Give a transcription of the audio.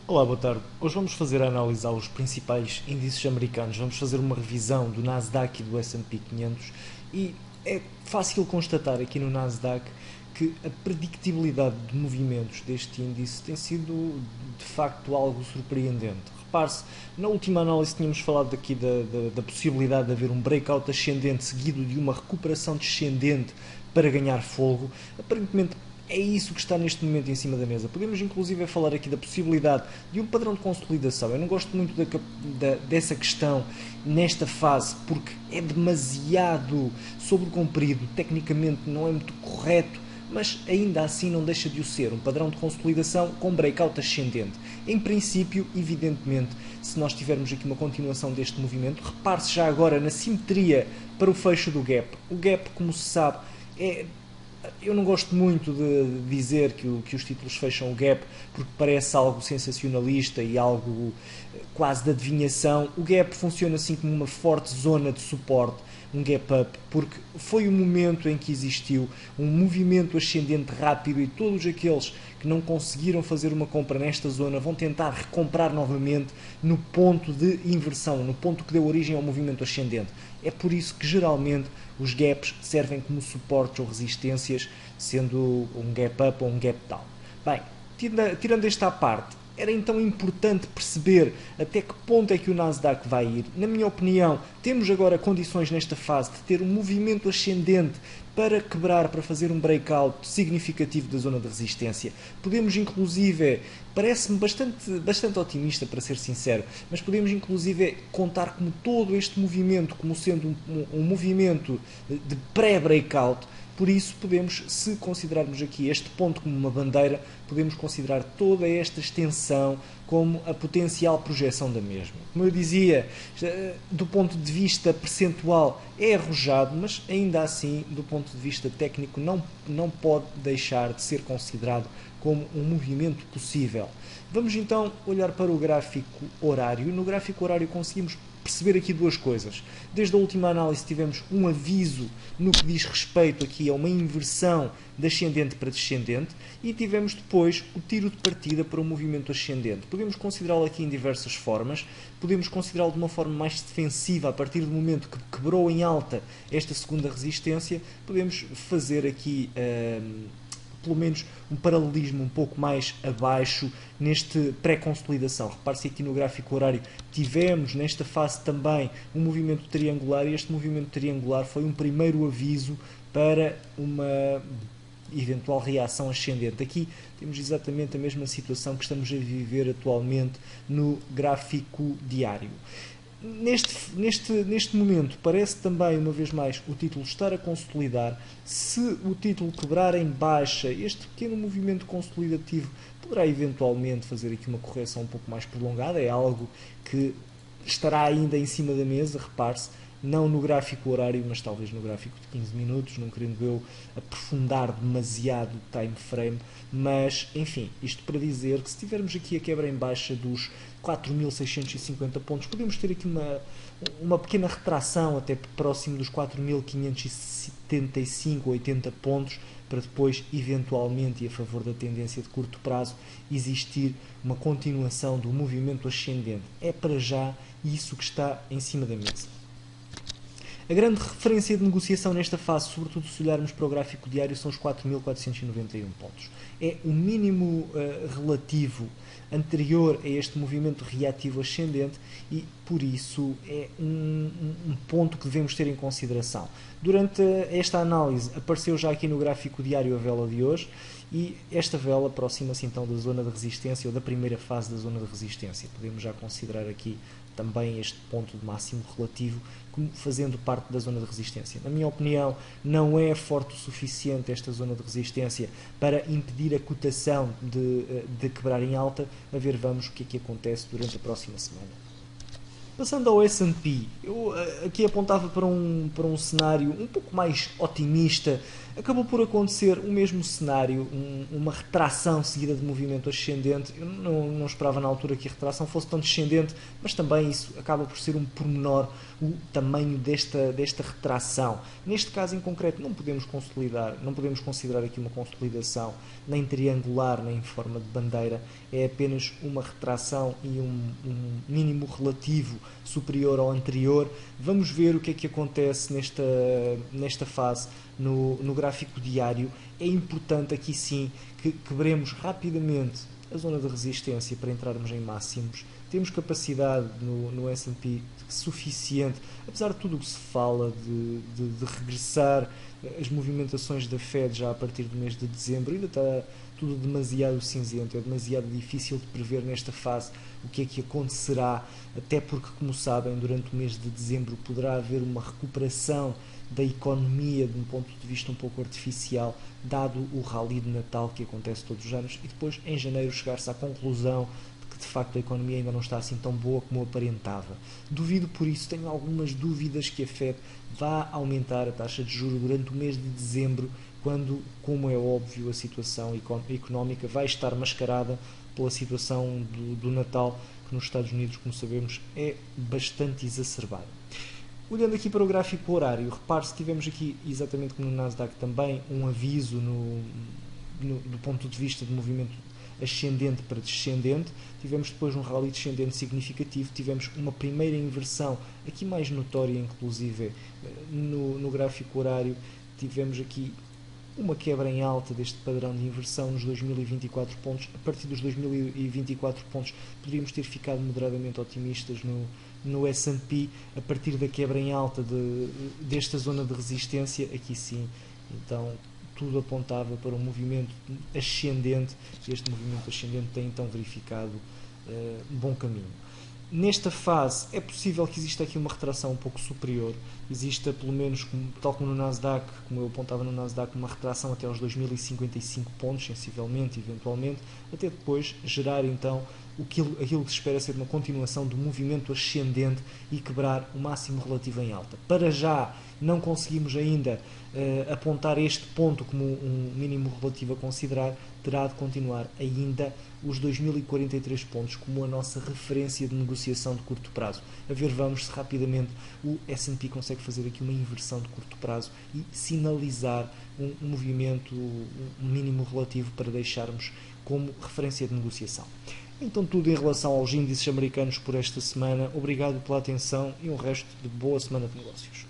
Olá, boa tarde. Hoje vamos fazer a análise aos principais índices americanos. Vamos fazer uma revisão do Nasdaq e do S&P 500 e é fácil constatar aqui no Nasdaq que a predictibilidade de movimentos deste índice tem sido de facto algo surpreendente. Repare-se, na última análise tínhamos falado aqui da possibilidade de haver um breakout ascendente seguido de uma recuperação descendente para ganhar fôlego. Aparentemente é isso que está neste momento em cima da mesa. Podemos inclusive falar aqui da possibilidade de um padrão de consolidação. Eu não gosto muito dessa questão nesta fase porque é demasiado sobrecomprido, tecnicamente não é muito correto, mas ainda assim não deixa de o ser. Um padrão de consolidação com breakout ascendente. Em princípio, evidentemente, se nós tivermos aqui uma continuação deste movimento, repare-se já agora na simetria para o fecho do gap. O gap, como se sabe, eu não gosto muito de dizer que os títulos fecham o gap porque parece algo sensacionalista e algo quase de adivinhação. O gap funciona assim como uma forte zona de suporte, um gap up, porque foi o momento em que existiu um movimento ascendente rápido e todos aqueles que não conseguiram fazer uma compra nesta zona vão tentar recomprar novamente no ponto de inversão, no ponto que deu origem ao movimento ascendente. É por isso que geralmente os gaps servem como suportes ou resistências, sendo um gap up ou um gap down. Bem, tirando esta à parte, era então importante perceber até que ponto é que o Nasdaq vai ir. Na minha opinião, temos agora condições nesta fase de ter um movimento ascendente para quebrar, para fazer um breakout significativo da zona de resistência. Podemos inclusive, parece-me bastante otimista para ser sincero, mas podemos inclusive contar como todo este movimento como sendo um movimento de pré-breakout. Por isso, podemos, se considerarmos aqui este ponto como uma bandeira, podemos considerar toda esta extensão como a potencial projeção da mesma. Como eu dizia, do ponto de vista percentual é arrojado, mas ainda assim, do ponto de vista técnico, não pode deixar de ser considerado como um movimento possível. Vamos então olhar para o gráfico horário. No gráfico horário conseguimos perceber aqui duas coisas. Desde a última análise tivemos um aviso no que diz respeito aqui a uma inversão de ascendente para descendente e tivemos depois o tiro de partida para um movimento ascendente. Podemos considerá-lo aqui em diversas formas. Podemos considerá-lo de uma forma mais defensiva a partir do momento que quebrou em alta esta segunda resistência. Podemos fazer aqui pelo menos um paralelismo um pouco mais abaixo neste pré-consolidação. Repare-se aqui no gráfico horário, tivemos nesta fase também um movimento triangular e este movimento triangular foi um primeiro aviso para uma eventual reação ascendente. Aqui temos exatamente a mesma situação que estamos a viver atualmente no gráfico diário. Neste momento parece também, uma vez mais, o título estar a consolidar. Se o título quebrar em baixa, este pequeno movimento consolidativo poderá eventualmente fazer aqui uma correção um pouco mais prolongada. É algo que estará ainda em cima da mesa, repare-se, não no gráfico horário, mas talvez no gráfico de 15 minutos, não querendo eu aprofundar demasiado o time frame, mas enfim, isto para dizer que se tivermos aqui a quebra em baixa dos 4.650 pontos, podemos ter aqui uma pequena retração até próximo dos 4.575 ou 80 pontos, para depois, eventualmente, e a favor da tendência de curto prazo, existir uma continuação do movimento ascendente. É para já isso que está em cima da mesa. A grande referência de negociação nesta fase, sobretudo se olharmos para o gráfico diário, são os 4.491 pontos. É o mínimo relativo anterior a este movimento reativo ascendente e, por isso, é um ponto que devemos ter em consideração. Durante esta análise, apareceu já aqui no gráfico diário a vela de hoje e esta vela aproxima-se então da zona de resistência ou da primeira fase da zona de resistência. Podemos já considerar aqui também este ponto de máximo relativo como fazendo parte da zona de resistência. Na minha opinião, não é forte o suficiente esta zona de resistência para impedir a cotação de quebrar em alta. A ver, vamos o que é que acontece durante a próxima semana. Passando ao S&P, eu aqui apontava para um cenário um pouco mais otimista, acabou por acontecer o mesmo cenário, uma retração seguida de movimento ascendente. Eu não esperava na altura que a retração fosse tão descendente, mas também isso acaba por ser um pormenor, o tamanho desta retração. Neste caso em concreto não podemos considerar aqui uma consolidação nem triangular, nem em forma de bandeira, é apenas uma retração e um mínimo relativo superior ao anterior. Vamos ver o que é que acontece nesta fase no gráfico diário. É importante aqui sim que quebremos rapidamente a zona de resistência para entrarmos em máximos. Temos capacidade no S&P suficiente, apesar de tudo o que se fala de regressar as movimentações da Fed já a partir do mês de dezembro. Ainda está tudo demasiado cinzento, é demasiado difícil de prever nesta fase o que é que acontecerá, até porque, como sabem, durante o mês de dezembro poderá haver uma recuperação da economia de um ponto de vista um pouco artificial, dado o rally de Natal que acontece todos os anos, e depois em janeiro chegar-se à conclusão de que de facto a economia ainda não está assim tão boa como aparentava. Duvido por isso, tenho algumas dúvidas que a Fed vá aumentar a taxa de juros durante o mês de dezembro, quando, como é óbvio, a situação económica vai estar mascarada pela situação do Natal, que nos Estados Unidos, como sabemos, é bastante exacerbada. Olhando aqui para o gráfico horário, repare-se que tivemos aqui, exatamente como no Nasdaq também, um aviso do ponto de vista de movimento ascendente para descendente. Tivemos depois um rally descendente significativo, tivemos uma primeira inversão, aqui mais notória inclusive no gráfico horário. Tivemos aqui uma quebra em alta deste padrão de inversão nos 2024 pontos. A partir dos 2024 pontos poderíamos ter ficado moderadamente otimistas no S&P, a partir da quebra em alta desta zona de resistência, aqui sim, então tudo apontava para um movimento ascendente. Este movimento ascendente tem então verificado um bom caminho. Nesta fase é possível que exista aqui uma retração um pouco superior, exista pelo menos, tal como no Nasdaq, como eu apontava no Nasdaq, uma retração até aos 2055 pontos, sensivelmente, eventualmente, até depois gerar então aquilo que se espera ser uma continuação do movimento ascendente e quebrar o máximo relativo em alta. Para já não conseguimos ainda apontar este ponto como um mínimo relativo a considerar, terá de continuar ainda os 2043 pontos como a nossa referência de negociação de curto prazo. A ver, vamos se rapidamente o S&P consegue fazer aqui uma inversão de curto prazo e sinalizar um movimento, um mínimo relativo para deixarmos como referência de negociação. Então tudo em relação aos índices americanos por esta semana. Obrigado pela atenção e um resto de boa semana de negócios.